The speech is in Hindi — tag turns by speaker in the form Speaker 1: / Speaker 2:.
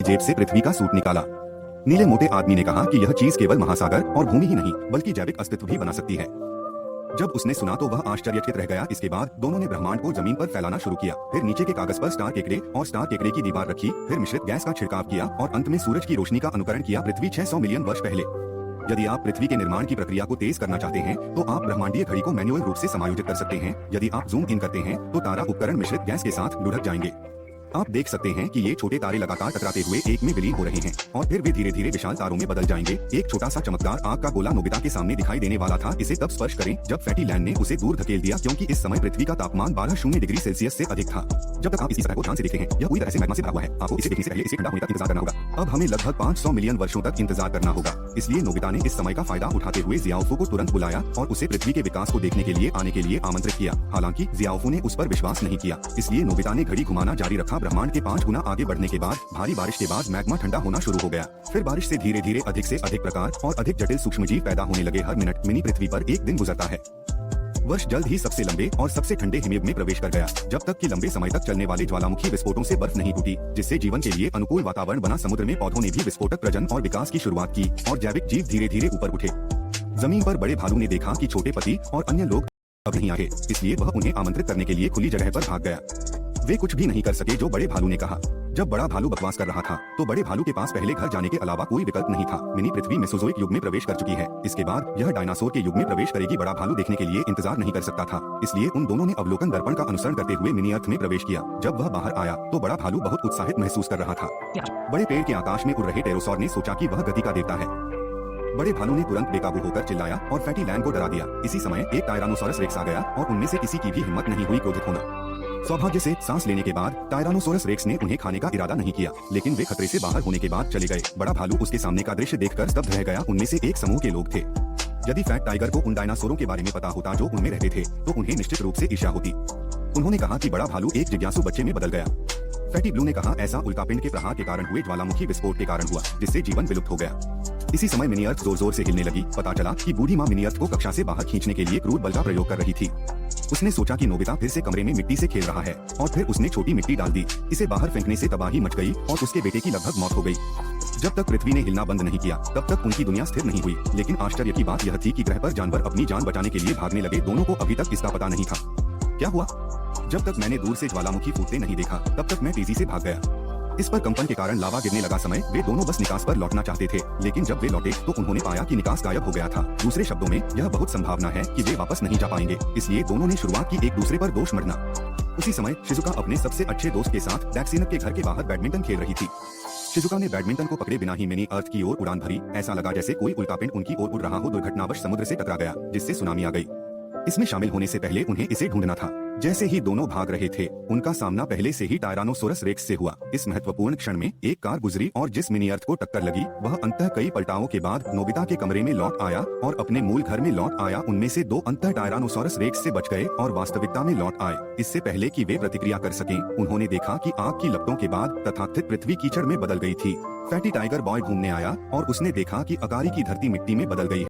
Speaker 1: जेब से पृथ्वी का सूट निकाला। नीले मोटे आदमी ने कहा कि यह चीज केवल महासागर और भूमि ही नहीं बल्कि जैविक अस्तित्व भी बना सकती है। जब उसने सुना तो वह आश्चर्यचकित रह गया। इसके बाद दोनों ने ब्रह्मांड को जमीन पर फैलाना शुरू किया। फिर नीचे के कागज पर स्टार केकड़े और स्टार केकड़े की दीवार रखी। फिर मिश्रित गैस का छिड़काव किया और अंत में सूरज की रोशनी का अनुकरण किया पृथ्वी 600 मिलियन वर्ष पहले। यदि आप पृथ्वी के निर्माण की प्रक्रिया को तेज करना चाहते हैं तो आप ब्रह्मांडीय घड़ी को मैन्युअल रूप से समायोजित कर सकते हैं। यदि आप जूम इन करते हैं तो तारा उपकरण मिश्रित गैस के साथ लुढ़क जाएंगे। आप देख सकते हैं कि ये छोटे तारे लगातार टकराते हुए एक में विलीन हो रहे हैं और फिर वे धीरे धीरे विशाल तारों में बदल जाएंगे। एक छोटा सा चमकदार आग का गोला नोबिता के सामने दिखाई देने वाला था। इसे तब स्पर्श करें जब फैटी लैंड ने उसे दूर धकेल दिया, क्योंकि इस समय पृथ्वी का तापमान 12 डिग्री सेल्सियस से अधिक था। जब तक आप इसी सतह को ध्यान से देखते हैं, यह पूरी तरह से मैग्मा से भरा हुआ है। आपको इसे देखने से पहले इसे ठंडा होने तक इंतजार करना होगा। अब हमें लगभग 500 मिलियन वर्षों तक इंतजार करना होगा। इसलिए नोबिता ने इस समय का फायदा उठाते हुए जियाओफू को तुरंत बुलाया और उसे पृथ्वी के विकास को देखने के लिए आने के लिए आमंत्रित किया। हालांकि जियाओफू ने उस पर विश्वास नहीं किया, इसलिए नोबिता ने घड़ी घुमाना जारी रखा। ब्रह्मांड के 5 गुना आगे बढ़ने के बाद भारी बारिश के बाद मैग्मा ठंडा होना शुरू हो गया। फिर बारिश से धीरे धीरे अधिक से अधिक प्रकार और अधिक जटिल सूक्ष्मजीव पैदा होने लगे। हर मिनट मिनी पृथ्वी पर एक दिन गुजरता है। वर्ष जल्द ही सबसे लंबे और सबसे ठंडे हिमयुग में प्रवेश कर गया, जब तक कि लंबे समय तक चलने वाले ज्वालामुखी विस्फोटों से बर्फ नहीं टूटी, जिससे जीवन के लिए अनुकूल वातावरण बना। समुद्र में पौधों ने भी विस्फोटक प्रजनन और विकास की शुरुआत की और जैविक जीव धीरे धीरे ऊपर उठे। जमीन पर बड़े भालू ने देखा कि छोटे पति और अन्य लोग अब नहीं आए, इसलिए वह उन्हें आमंत्रित करने के लिए खुली जगह पर भाग गया। वे कुछ भी नहीं कर सके जो बड़े भालू ने कहा। जब बड़ा भालू बकवास कर रहा था तो बड़े भालू के पास पहले घर जाने के अलावा कोई विकल्प नहीं था। मिनी पृथ्वी मेसोजोइक युग में प्रवेश कर चुकी है। इसके बाद यह डायनासोर के युग में प्रवेश करेगी। बड़ा भालू देखने के लिए इंतजार नहीं कर सकता था, इसलिए उन दोनों ने अवलोकन दर्पण का अनुसरण करते हुए मिनी अर्थ में प्रवेश किया। जब वह बाहर आया तो बड़ा भालू बहुत उत्साहित महसूस कर रहा था। बड़े पेड़ के आकाश में उड़ रहे टेरोसौर ने सोचा कि वह गति का देवता है। बड़े भालू ने तुरंत बेकाबू होकर चिल्लाया और फैटी लैंड को डरा दिया। इसी समय एक टायरानोसोरस रेक्स आ गया और उनमें से किसी की भी हिम्मत नहीं हुई क्रोधित होना। सौभाग्य से सांस लेने के बाद टायरानोसोरस रेक्स ने उन्हें खाने का इरादा नहीं किया, लेकिन वे खतरे से बाहर होने के बाद चले गए। बड़ा भालू उसके सामने का दृश्य देखकर स्तब्ध रह गया। उनमें से एक समूह के लोग थे। यदि फैट टाइगर को उन डायनासोरों के बारे में पता होता जो उनमें रहते थे तो उन्हें निश्चित रूप से ईर्ष्या होती। उन्होंने कहा कि बड़ा भालू एक जिज्ञासु बच्चे में बदल गया। फैटी ब्लू ने कहा, ऐसा उल्कापिंड के प्रहार के कारण हुए ज्वालामुखी विस्फोट के कारण हुआ, जिससे जीवन विलुप्त हो गया। इसी समय मिनी अर्थ जोर जोर से हिलने लगी। पता चला कि बूढ़ी माँ मिनी अर्थ को कक्षा से बाहर खींचने के लिए क्रूर बल का प्रयोग कर रही थी। उसने सोचा कि नोबिता फिर से कमरे में मिट्टी से खेल रहा है और फिर उसने छोटी मिट्टी डाल दी। इसे बाहर फेंकने से तबाही मच गई और उसके बेटे की लगभग मौत हो गई। जब तक पृथ्वी ने हिलना बंद नहीं किया तब तक उनकी दुनिया स्थिर नहीं हुई। लेकिन आश्चर्य की बात यह थी कि ग्रह पर जानवर अपनी जान बचाने के लिए भागने लगे। दोनों को अभी तक इसका पता नहीं था। क्या हुआ? जब तक मैंने दूर से ज्वालामुखी फूटते नहीं देखा तब तक मैं तेजी से भाग गया। इस पर कंपन के कारण लावा गिरने लगा। समय वे दोनों बस निकास पर लौटना चाहते थे, लेकिन जब वे लौटे तो उन्होंने पाया कि निकास गायब हो गया था। दूसरे शब्दों में यह बहुत संभावना है कि वे वापस नहीं जा पाएंगे, इसलिए दोनों ने शुरुआत की एक दूसरे पर दोष मढ़ना। उसी समय शिजुका अपने सबसे अच्छे दोस्त के साथ डैक्सिनक के घर के बाहर बैडमिंटन खेल रही थी। शिजुका ने बैडमिंटन को पकड़े बिना ही मिनी अर्थ की ओर उड़ान भरी। ऐसा लगा जैसे कोई उल्कापिंड उनकी ओर उड़ रहा हो। दुर्घटनावश समुद्र से टकरा गया, जिससे सुनामी आ गई। इसमें शामिल होने से पहले उन्हें इसे ढूंढना था। जैसे ही दोनों भाग रहे थे उनका सामना पहले से ही टायरानोसोरस रेक्स से हुआ। इस महत्वपूर्ण क्षण में एक कार गुजरी और जिस मिनी अर्थ को टक्कर लगी वह अंततः कई पलटाओं के बाद नोबिता के कमरे में लौट आया और अपने मूल घर में लौट आया। उनमें से 2 अंततः टायरानोसोरस रेक्स से बच गए और वास्तविकता में लौट आए। इससे पहले कि वे प्रतिक्रिया कर सकें उन्होंने देखा कि आग की लपटों के बाद तथाकथित पृथ्वी कीचड़ में बदल गई थी। फैटी टाइगर बॉय घूमने आया और उसने देखा कि अगारी की धरती मिट्टी में बदल गई।